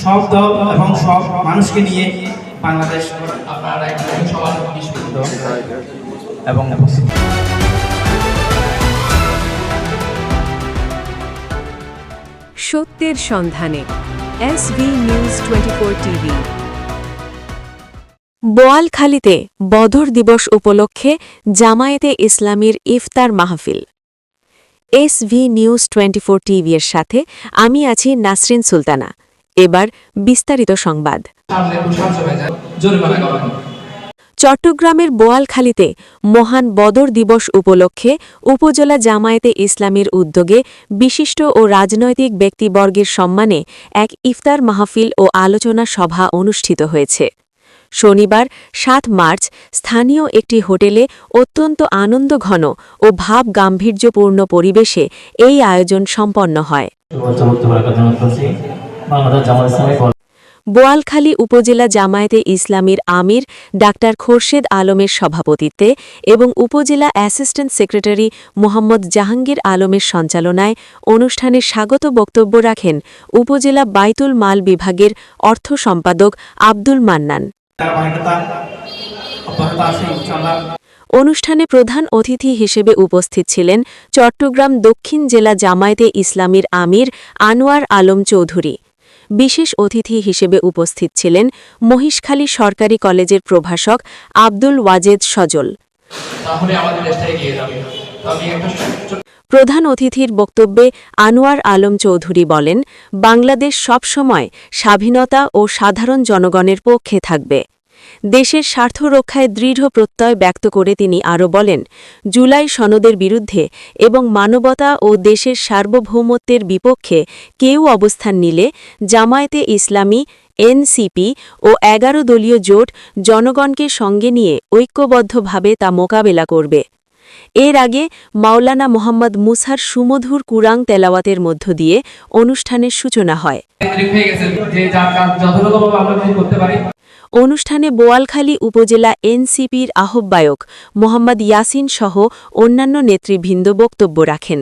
সব দল এবং সব মানুষকে নিয়ে বাংলাদেশ আপনারা একজন সবার বিস্মিত এবং সত্যের সন্ধানে এসভি নিউজ 24 টিভি। বোয়ালখালীতে বদর দিবস উপলক্ষে জামায়াতে ইসলামীর ইফতার মাহফিল। এসভি নিউজ 24 টিভি এর সাথে আমি আছি নাসরিন সুলতানা। এবার বিস্তারিত সংবাদ। চট্টগ্রামের বোয়ালখালীতে মহান বদর দিবস উপলক্ষে উপজেলা জামায়াতে ইসলামীর উদ্যোগে বিশিষ্ট ও রাজনৈতিক ব্যক্তিবর্গের সম্মানে এক ইফতার মাহফিল ও আলোচনা সভা অনুষ্ঠিত হয়েছে। শনিবার ৭ মার্চ স্থানীয় একটি হোটেলে অত্যন্ত আনন্দঘন ও ভাব গাম্ভীর্যপূর্ণ পরিবেশে এই আয়োজন সম্পন্ন হয়। বোয়ালখালী উপজেলা জামায়াতে ইসলামীর আমির ডাক্তার খোরশেদ আলমের সভাপতিত্বে এবং উপজেলা অ্যাসিস্ট্যান্ট সেক্রেটারি মোহাম্মদ জাহাঙ্গীর আলমের সঞ্চালনায় অনুষ্ঠানে স্বাগত বক্তব্য রাখেন উপজেলা বাইতুল মাল বিভাগের অর্থ সম্পাদক আব্দুল মান্নান। অনুষ্ঠানে প্রধান অতিথি হিসেবে উপস্থিত ছিলেন চট্টগ্রাম দক্ষিণ জেলা জামায়াতে ইসলামীর আমির আনোয়ার আলম চৌধুরী। বিশেষ অতিথি হিসেবে উপস্থিত ছিলেন মহিষখালী সরকারি কলেজের প্রভাষক আব্দুল ওয়াজেদ সজল। প্রধান অতিথির বক্তব্যে আনোয়ার আলম চৌধুরী বলেন, বাংলাদেশ সবসময় স্বাধীনতা ও সাধারণ জনগণের পক্ষে থাকবে। দেশের স্বার্থ রক্ষায় দৃঢ় প্রত্যয় ব্যক্ত করে তিনি আরও বলেন, জুলাই সনদের বিরুদ্ধে এবং মানবতা ও দেশের সার্বভৌমত্বের বিপক্ষে কেউ অবস্থান নিলে জামায়াতে ইসলামী, এনসিপি ও ১১ দলীয় জোট জনগণকে সঙ্গে নিয়ে ঐক্যবদ্ধভাবে তা মোকাবেলা করবে। এর আগে মাওলানা মোহাম্মদ মুসার সুমধুর কুরআন তেলাওয়াতের মধ্য দিয়ে অনুষ্ঠানের সূচনা হয়। অনুষ্ঠানে বোয়ালখালী উপজেলা এনসিপির আহ্বায়ক মোহাম্মদ ইয়াসিন সহ অন্যান্য নেতৃবৃন্দ বক্তব্য রাখেন।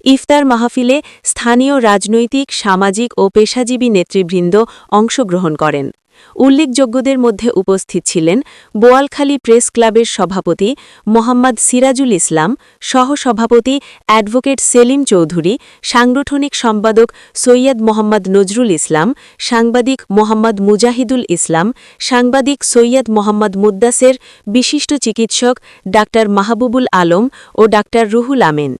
ইফতার মাহফিলে স্থানীয় রাজনৈতিক, সামাজিক ও পেশাজীবী নেতৃবৃন্দ অংশগ্রহণ করেন। উল্লেখযোগ্যদের মধ্যে উপস্থিত ছিলেন বোয়ালখালী প্রেস ক্লাবের সভাপতি মোহাম্মদ সিরাজুল ইসলাম, সহসভাপতি অ্যাডভোকেট সেলিম চৌধুরী, সাংগঠনিক সম্পাদক সৈয়দ মোহাম্মদ নজরুল ইসলাম, সাংবাদিক মোহাম্মদ মুজাহিদুল ইসলাম, সাংবাদিক সৈয়দ মোহাম্মদ মুদ্দাসের, বিশিষ্ট চিকিৎসক ডাক্তার মাহবুবুল আলম ও ডাক্তার রুহুল আমিন।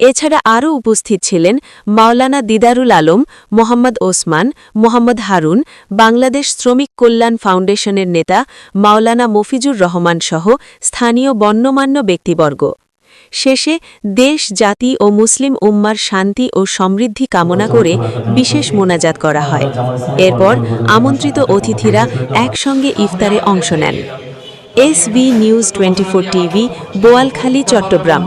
এছাড়া আরও উপস্থিত ছিলেন মাওলানা দিদারুল আলম, মোহাম্মদ ওসমান, মোহাম্মদ হারুন, বাংলাদেশ শ্রমিক কল্যাণ ফাউন্ডেশনের নেতা মাওলানা মফিজুর রহমান সহ স্থানীয় গণ্যমান্য ব্যক্তিবর্গ। শেষে দেশ, জাতি ও মুসলিম উম্মার শান্তি ও সমৃদ্ধি কামনা করে বিশেষ মোনাজাত করা হয়। এরপর আমন্ত্রিত অতিথিরা একসঙ্গে ইফতারে অংশ নেন। SV news 24 TV, Boalkhali, Chittagong.